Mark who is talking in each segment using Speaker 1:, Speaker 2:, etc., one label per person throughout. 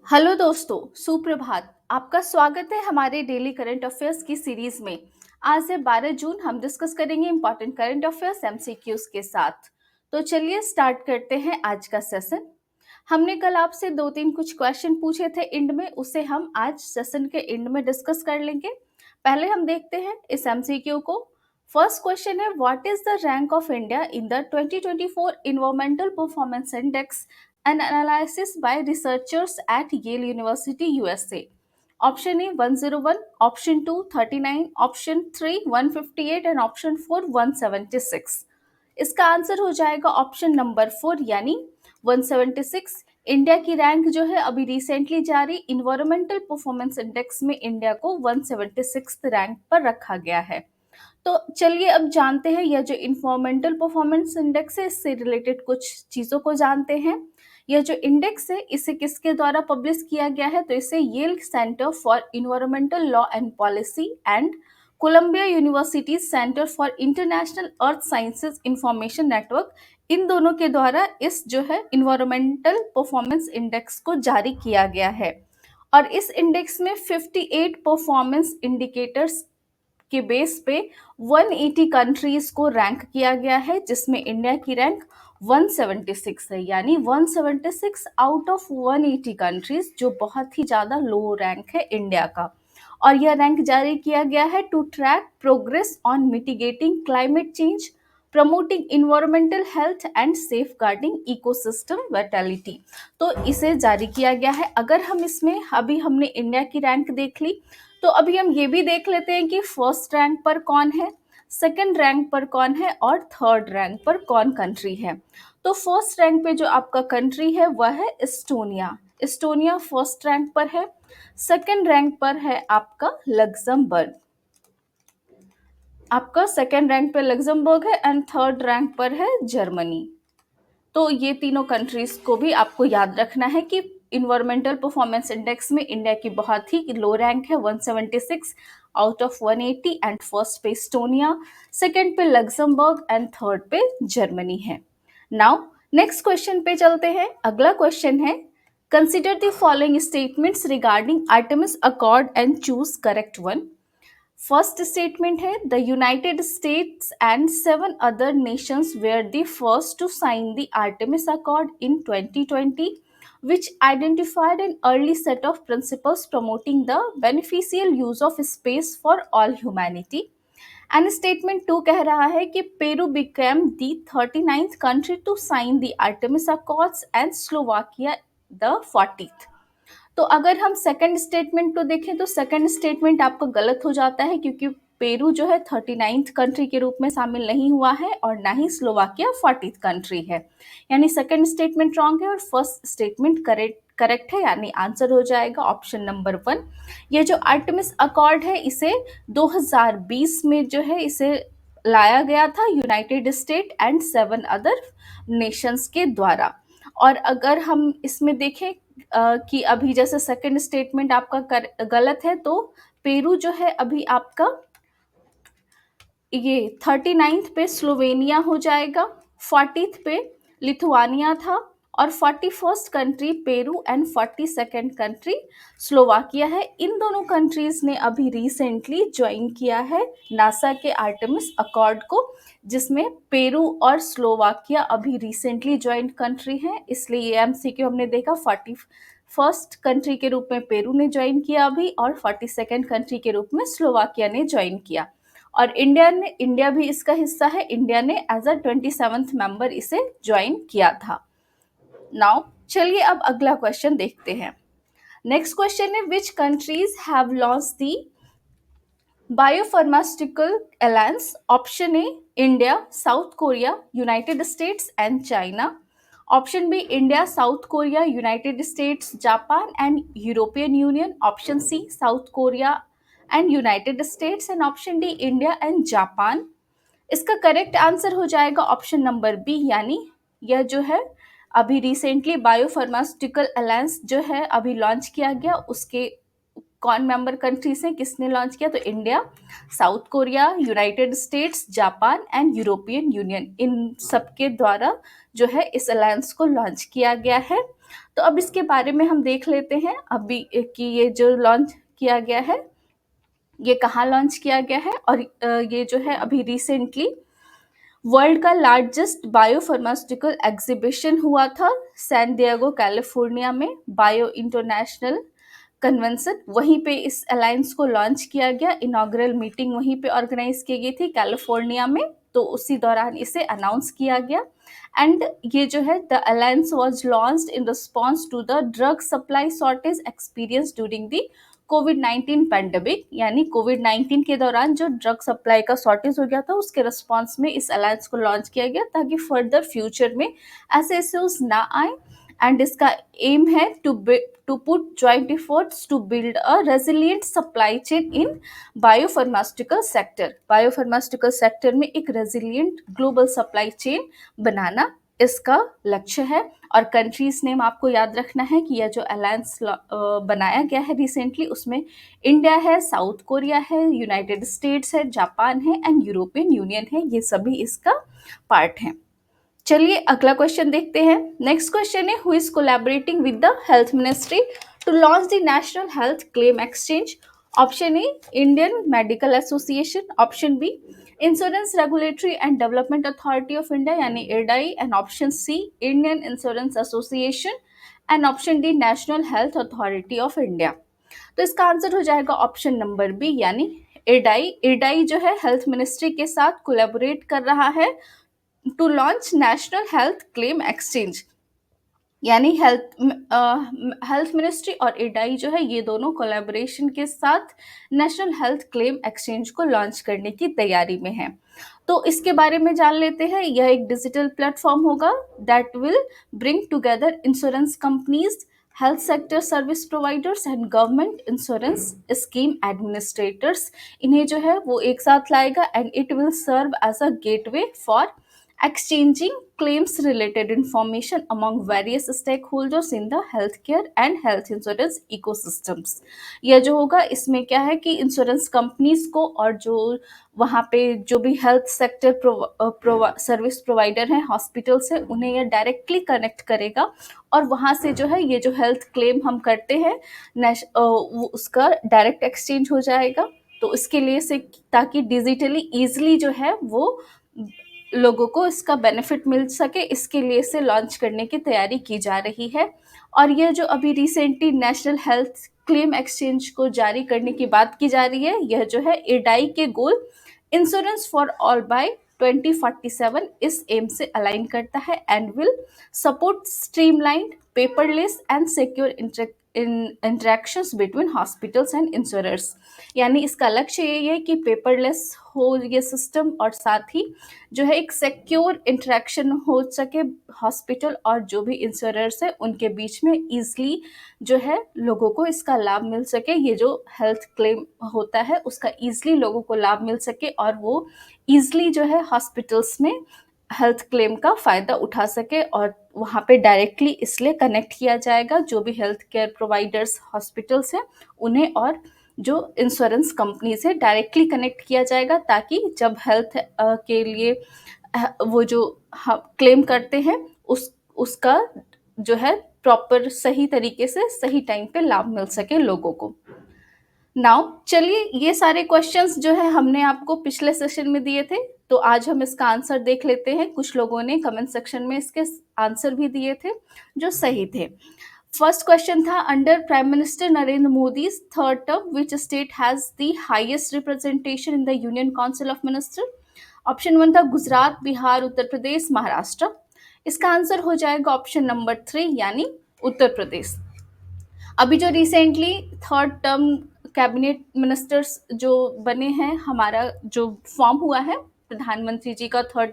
Speaker 1: Hello दोस्तों, सुप्रभात। आपका स्वागत है हमारे डेली करंट अफेयर्स की सीरीज में। आज है 12 जून। हम डिस्कस करेंगे इंपॉर्टेंट करंट अफेयर्स एमसीक्यूज के साथ। तो चलिए स्टार्ट करते हैं आज का सेशन। हमने कल आपसे 2-3 कुछ क्वेश्चन पूछे थे एंड में, उसे हम आज सेशन के एंड में डिस्कस कर लेंगे। पहले हम देखते हैं इस एमसीक्यू को। फर्स्ट क्वेश्चन है, what is the rank of India in the 2024 environmental performance index an analysis by researchers at Yale University, USA. Option A 101, option 2 39, option 3 158 and option 4 176. इसका आंसर हो जाएगा ऑप्शन नंबर 4 यानी 176। India की rank जो है अभी recently जारी environmental performance index में इंडिया को 176 रैंक पर रखा गया है। तो चलिए अब जानते हैं यह जो इन्वायरमेंटल परफॉर्मेंस इंडेक्स है इससे रिलेटेड कुछ चीज़ों को जानते हैं। यह जो इंडेक्स है इसे किसके द्वारा पब्लिश किया गया है, तो इसे Yale centre for environmental law and policy and Columbia University centre for international earth sciences information network, इन दोनों के द्वारा इस जो है इन्वायरमेंटल परफॉर्मेंस इंडेक्स को जारी किया गया है। और इस इंडेक्स में 58 परफॉर्मेंस इंडिकेटर्स के बेस पे 180 कंट्रीज को रैंक किया गया है, जिसमें इंडिया की रैंक 176 है, यानी 176 आउट ऑफ 180 कंट्रीज, जो बहुत ही ज़्यादा लो रैंक है इंडिया का। और यह रैंक जारी किया गया है to track progress on mitigating climate change, promoting environmental health and safeguarding ecosystem vitality. तो इसे जारी किया गया है। अगर हम इसमें अभी हमने इंडिया की रैंक देख ली, तो अभी हम ये भी देख लेते हैं कि फर्स्ट रैंक पर कौन है, सेकंड रैंक पर कौन है और थर्ड रैंक पर कौन कंट्री है। तो फर्स्ट रैंक पे जो आपका कंट्री है वह है एस्टोनिया। एस्टोनिया फर्स्ट रैंक पर है। सेकंड रैंक पर है आपका लग्जमबर्ग। आपका सेकंड रैंक पे लग्जमबर्ग है एंड थर्ड रैंक पर है जर्मनी। तो ये तीनों कंट्रीज को भी आपको याद रखना है कि इन्वायरमेंटल परफॉर्मेंस इंडेक्स में इंडिया की बहुत ही लो रैंक है, 176 आउट ऑफ 180 एंड फर्स्ट पे एस्टोनिया, सेकंड पे लग्जमबर्ग एंड थर्ड पे जर्मनी है। नाउ नेक्स्ट क्वेश्चन पे चलते हैं। अगला क्वेश्चन है, consider the following statements regarding Artemis accord and choose correct one. First statement है, the United States and 7 other nations were the first to sign the Artemis accord in 2020, which identified an early set of principles promoting the beneficial use of space for all humanity. And statement 2 कह रहा है कि Peru became the 39th country to sign the Artemis Accords and Slovakia the 40th. तो अगर हम second statement को देखें तो सेकंड स्टेटमेंट आपका गलत हो जाता है, क्योंकि पेरू जो है 39th कंट्री के रूप में शामिल नहीं हुआ है और ना ही स्लोवाकिया 40th कंट्री है, यानी सेकंड स्टेटमेंट रॉन्ग है और फर्स्ट स्टेटमेंट करेक्ट है, यानी आंसर हो जाएगा ऑप्शन नंबर 1। ये जो आर्टेमिस अकॉर्ड है इसे 2020 में जो है इसे लाया गया था United state and 7 other Nations के द्वारा। और अगर हम इसमें देखें कि अभी जैसे सेकंड स्टेटमेंट आपका गलत है, तो पेरू जो है अभी आपका ये 39th पे स्लोवेनिया हो जाएगा, 40th पे लिथुआनिया था और 41st country Peru and 42nd country Slovakia है। इन दोनों कंट्रीज ने अभी रिसेंटली ज्वाइन किया है नासा के आर्टेमिस अकॉर्ड को, जिसमें पेरू और स्लोवाकिया अभी रिसेंटली ज्वाइन कंट्री हैं। इसलिए ये एमसीक्यू हमने देखा 41st कंट्री के रूप में पेरू ने ज्वाइन किया अभी और 42nd कंट्री के रूप में स्लोवाकिया ने ज्वाइन किया। और इंडिया भी इसका हिस्सा है। इंडिया ने एज अ 27th मेंबर इसे ज्वाइन किया था। नाउ चलिए अब अगला क्वेश्चन देखते हैं। नेक्स्ट क्वेश्चन है, which countries have launch the biopharmaceutical alliance. Option A India, South Korea, United States and China. Option B India, South Korea, United States, Japan and European Union. Option C South Korea and United States and option D India and Japan. इसका correct answer हो जाएगा option number B, यानी यह जो है अभी recently biopharmaceutical alliance जो है अभी लॉन्च किया गया, उसके कौन मेंबर कंट्रीज हैं, किसने लॉन्च किया? तो India, South Korea, United States, Japan and European Union, इन सबके द्वारा जो है इस अलायंस को लॉन्च किया गया है। तो अब इसके बारे में हम देख लेते हैं अभी कि ये जो लॉन्च किया गया है ये कहाँ लॉन्च किया गया है। और ये जो है अभी रिसेंटली वर्ल्ड का लार्जेस्ट बायोफार्मास्यूटिकल एग्जीबिशन हुआ था सैन डिएगो कैलिफोर्निया में, बायो इंटरनेशनल कन्वेंशन, वहीं पे इस अलायंस को लॉन्च किया गया। इनॉग्रल मीटिंग वहीं पे ऑर्गेनाइज की गई थी कैलिफोर्निया में, तो उसी दौरान इसे अनाउंस किया गया। एंड ये जो है the alliance was launched in response to the drug supply shortage experience during the कोविड-19 पैंडेमिक, यानी कोविड-19 के दौरान जो ड्रग सप्लाई का शॉर्टेज हो गया था उसके रिस्पॉन्स में इस अलायंस को लॉन्च किया गया ताकि फर्दर फ्यूचर में ऐसे इश्यूज ना आए। एंड इसका एम है to put joint efforts to build a resilient supply chain in biopharmaceutical sector. Biopharmaceutical sector में एक रेजिलिएंट ग्लोबल सप्लाई चेन बनाना इसका लक्ष्य है। और कंट्रीज नेम आपको याद रखना है कि यह जो अलायंस बनाया गया है रिसेंटली, उसमें इंडिया है, साउथ कोरिया है, यूनाइटेड स्टेट्स है, जापान है एंड यूरोपियन यूनियन है, ये सभी इसका पार्ट हैं। चलिए अगला क्वेश्चन देखते हैं। नेक्स्ट क्वेश्चन है, who is collaborating with the health ministry to launch the National health claim Exchange? Option A Indian Medical Association, option B Insurance Regulatory and Development Authority of India यानी IRDAI, and option C Indian Insurance Association, and option D National Health Authority of India. तो इसका answer हो जाएगा option number B यानी इरडाई। इरडाई जो है health ministry के साथ कोलैबोरेट कर रहा है to launch national health claim exchange, यानी हेल्थ मिनिस्ट्री और इरडाई जो है ये दोनों कोलैबोरेशन के साथ नेशनल हेल्थ क्लेम एक्सचेंज को लॉन्च करने की तैयारी में है। तो इसके बारे में जान लेते हैं। यह एक डिजिटल प्लेटफॉर्म होगा that will bring together insurance companies, health sector service providers and government insurance scheme administrators. इन्हें जो है वो एक साथ लाएगा and it will serve as a gateway for exchanging claims related information among various stakeholders in the healthcare and health insurance ecosystems। यह जो होगा इसमें क्या है कि इंश्योरेंस कंपनीज को और जो वहाँ पे जो भी हेल्थ सेक्टर सर्विस प्रोवाइडर हैं, हॉस्पिटल्स हैं, उन्हें यह डायरेक्टली कनेक्ट करेगा और वहाँ से जो है ये जो हेल्थ क्लेम हम करते हैं वो उसका डायरेक्ट एक्सचेंज हो जाएगा। तो इसके लिए से ताकि डिजिटली ईजिली जो है वो लोगों को इसका बेनिफिट मिल सके, इसके लिए इसे लॉन्च करने की तैयारी की जा रही है। और यह जो अभी recently national health claim exchange को जारी करने की बात की जा रही है, यह जो है इरडाई के गोल इंश्योरेंस फॉर ऑल बाय 2047 इस एम से अलाइन करता है and will support streamlined, paperless and secure interactions between hospitals and insurers. यानी इसका लक्ष्य यही है कि पेपरलेस हो ये सिस्टम और साथ ही जो है एक सिक्योर इंटरेक्शन हो सके हॉस्पिटल और जो भी इंश्योरर्स है उनके बीच में ईजिली जो है लोगों को इसका लाभ मिल सके। ये जो हेल्थ क्लेम होता है उसका ईजिली लोगों को लाभ मिल सके और वो ईजिली जो है हॉस्पिटल्स में हेल्थ क्लेम का फ़ायदा उठा सके और वहाँ पे डायरेक्टली इसलिए कनेक्ट किया जाएगा जो भी हेल्थ केयर प्रोवाइडर्स हॉस्पिटल्स हैं उन्हें और जो इंश्योरेंस कंपनी से डायरेक्टली कनेक्ट किया जाएगा ताकि जब हेल्थ के लिए वो जो क्लेम करते हैं उसका जो है प्रॉपर सही तरीके से सही टाइम पे लाभ मिल सके लोगों को। नाउ चलिए ये सारे क्वेश्चंस जो है हमने आपको पिछले सेशन में दिए थे, तो आज हम इसका आंसर देख लेते हैं। कुछ लोगों ने कमेंट सेक्शन में इसके आंसर भी दिए थे जो सही थे। फर्स्ट क्वेश्चन था, under prime minister Narendra Modi third term which state has the highest representation in the union council of minister? Option 1 था गुजरात, बिहार, उत्तर प्रदेश, महाराष्ट्र। इसका आंसर हो जाएगा ऑप्शन नंबर 3 यानी उत्तर प्रदेश। अभी जो recently third term cabinet ministers जो बने हैं, हमारा जो फॉर्म हुआ है प्रधानमंत्री जी का थर्ड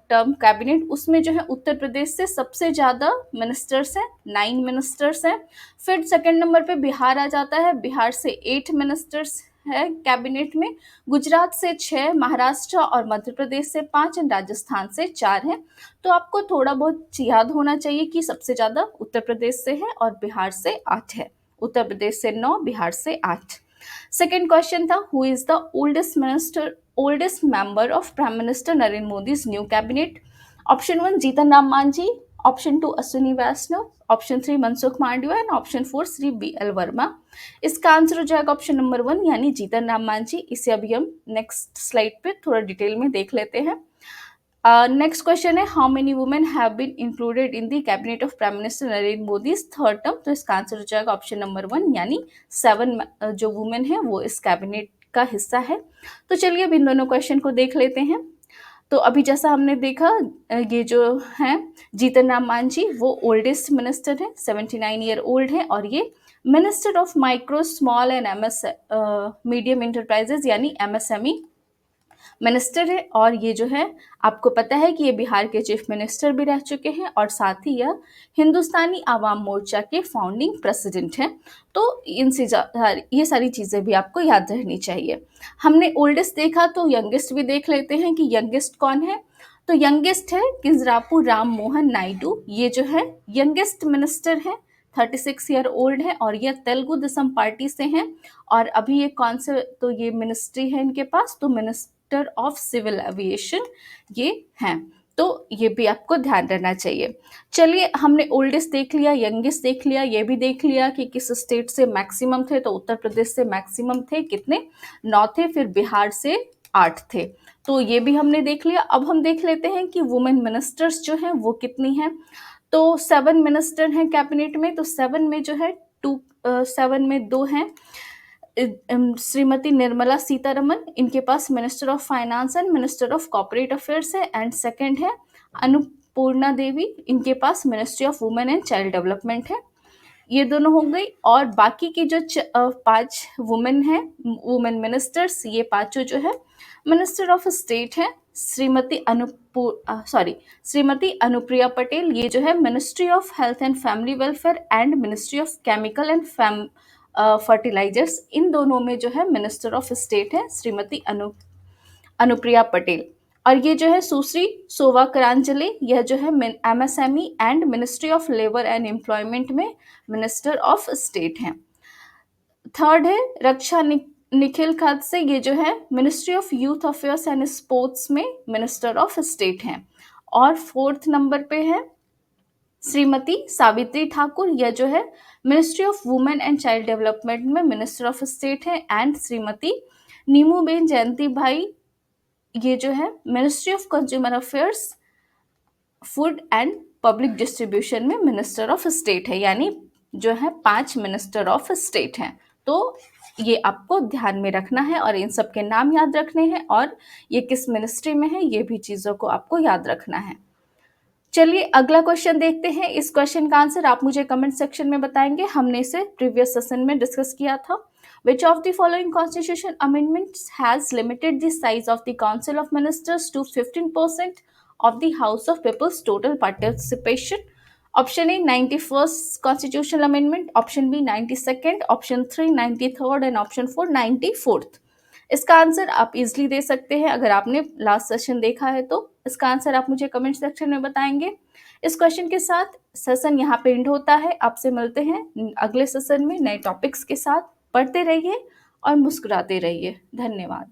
Speaker 1: टर्म कैबिनेट, उसमें जो है उत्तर प्रदेश से सबसे ज़्यादा मिनिस्टर्स हैं, 9 मिनिस्टर्स हैं। फिर सेकंड नंबर पे बिहार आ जाता है, बिहार से 8 मिनिस्टर्स है कैबिनेट में, गुजरात से 6, महाराष्ट्र और मध्य प्रदेश से 5 और राजस्थान से 4 हैं। तो आपको थोड़ा बहुत याद होना चाहिए कि सबसे ज़्यादा उत्तर प्रदेश से है और बिहार से 8 है। उत्तर प्रदेश से 9, बिहार से 8। सेकेंड क्वेश्चन था, who is the oldest member of prime minister Narendra Modi's new cabinet? Option 1 Jitan Ram Manjhi, option 2 Ashwini Vaishnaw, option 3 Mansukh Mandaviya and option 4 Shri BL Verma. इसका आंसर हो जाएगा ऑप्शन नंबर 1 यानी जीतन राम मांझी। इसे अभी हम नेक्स्ट स्लाइड पे थोड़ा डिटेल में देख लेते हैं। नेक्स्ट क्वेश्चन है, how many women have been included in the cabinet of prime minister Narendra Modi third term? तो इसका आंसर हो जाएगा ऑप्शन नंबर 1 यानी 7 जो वुमेन है वो इस कैबिनेट का हिस्सा है। तो चलिए अब इन दोनों क्वेश्चन को देख लेते हैं। तो अभी जैसा हमने देखा, ये जो है जीतन राम मांझी वो ओल्डेस्ट मिनिस्टर है, 79 ईयर ओल्ड है, और ये minister of micro small and medium enterprises यानी MSME मिनिस्टर है। और ये जो है आपको पता है कि ये बिहार के चीफ मिनिस्टर भी रह चुके हैं, और साथ ही यह हिंदुस्तानी आवाम मोर्चा के फाउंडिंग प्रेसिडेंट हैं। तो इनसे ये सारी चीज़ें भी आपको याद रहनी चाहिए। हमने ओल्डेस्ट देखा, तो यंगेस्ट भी देख लेते हैं कि यंगेस्ट कौन है। तो यंगेस्ट है किंजरापू राम मोहन नायडू। ये जो है यंगेस्ट मिनिस्टर है, 36 ईयर ओल्ड है, और ये तेलुगु देशम पार्टी से हैं। और अभी ये कौन से, तो ये मिनिस्ट्री है इनके पास, तो मिनिस्टर ऑफ सिविल एविएशन ये हैं। तो ये भी आपको ध्यान रहना चाहिए। चलिए, हमने ओल्डेस्ट देख लिया, यंगेस्ट देख लिया, ये भी देख लिया कि किस स्टेट से मैक्सिमम थे। तो उत्तर प्रदेश से मैक्सिमम थे, कितने? 9 थे। फिर बिहार से 8 थे। तो ये भी हमने देख लिया। अब हम देख लेते हैं कि वुमेन मिनिस्टर्स जो हैं वो कितनी हैं। तो 7 मिनिस्टर हैं कैबिनेट में। तो 7 में जो है 7 में 2 हैं श्रीमती निर्मला सीतारमन, इनके पास minister of finance and minister of corporate affairs है। एंड सेकंड है अन्नपूर्णा देवी, इनके पास ministry of women and child development है। ये दोनों हो गई। और बाकी की जो 5 वुमेन हैं, वुमेन मिनिस्टर्स, ये पांचों जो है मिनिस्टर ऑफ स्टेट है। श्रीमती अनुप्रिया पटेल, ये जो है ministry of health and family welfare and ministry of chemical and fertilizers, इन दोनों में जो है मिनिस्टर ऑफ स्टेट है श्रीमती अनुप्रिया पटेल। और ये जो है सुश्री शोभा करांजले, यह जो है MSME and ministry of labour and employment में मिनिस्टर ऑफ स्टेट हैं। थर्ड है रक्षा निखिल खडसे, ये जो है ministry of youth affairs and sports में मिनिस्टर ऑफ स्टेट हैं। और फोर्थ नंबर पे है श्रीमती सावित्री ठाकुर, यह जो है ministry of women and child development में मिनिस्टर ऑफ स्टेट है। एंड श्रीमती नीमूबेन जयंती भाई, ये जो है ministry of consumer affairs, food and public distribution में मिनिस्टर ऑफ स्टेट है। यानी जो है 5 मिनिस्टर ऑफ स्टेट हैं। तो ये आपको ध्यान में रखना है और इन सब के नाम याद रखने हैं, और ये किस मिनिस्ट्री में है ये भी चीज़ों को आपको याद रखना है। चलिए अगला क्वेश्चन देखते हैं। इस क्वेश्चन का आंसर आप मुझे कमेंट सेक्शन में बताएंगे। हमने इसे प्रीवियस सेशन में डिस्कस किया था। Which of the following constitution amendments has limited the size of the Council of Ministers to 15% of the House of People's total participation? Option A 91st constitutional amendment, option B 92nd, option 3 93rd and option 4 94th। इसका answer आप easily दे सकते हैं अगर आपने last session देखा है तो। इसका आंसर आप मुझे कमेंट सेक्शन में बताएंगे। इस क्वेश्चन के साथ सेशन यहाँ पे एंड होता है। आपसे मिलते हैं अगले सेशन में नए टॉपिक्स के साथ। पढ़ते रहिए और मुस्कुराते रहिए। धन्यवाद।